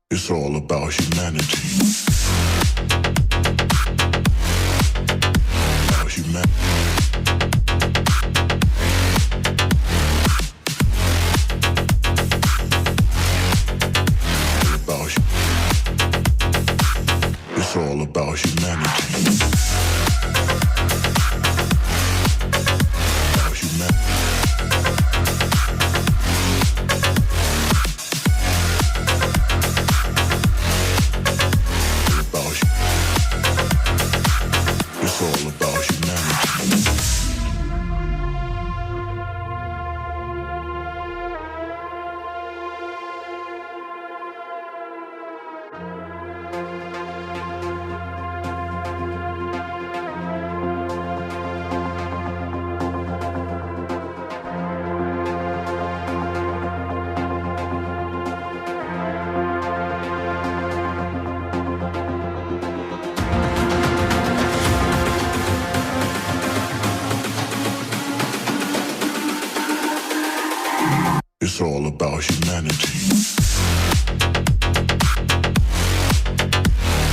It's all about humanity. About humanity. It's all about humanity. About humanity. It's all about humanity. It's all about humanity.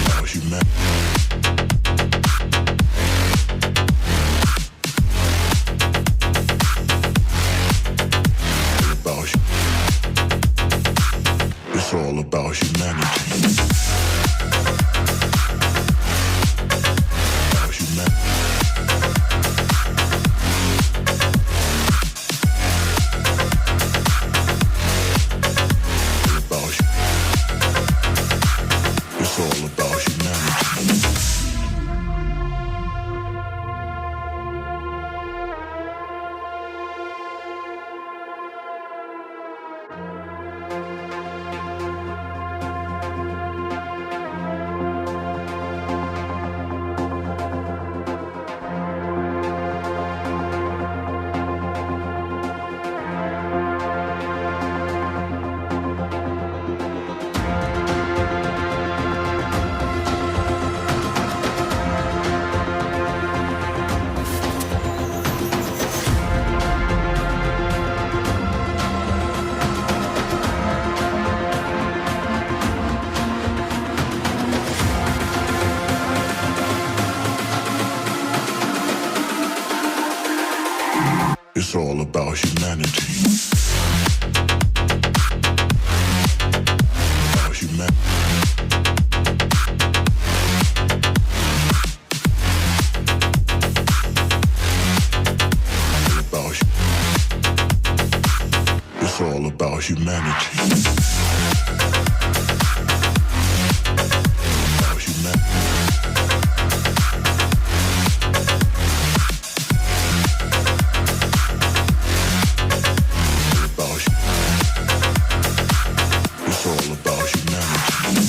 About humanity. It's all about humanity. About humanity. It's all about humanity. It's all about humanity. About humanity. It's all about humanity. About humanity. It's all about humanity.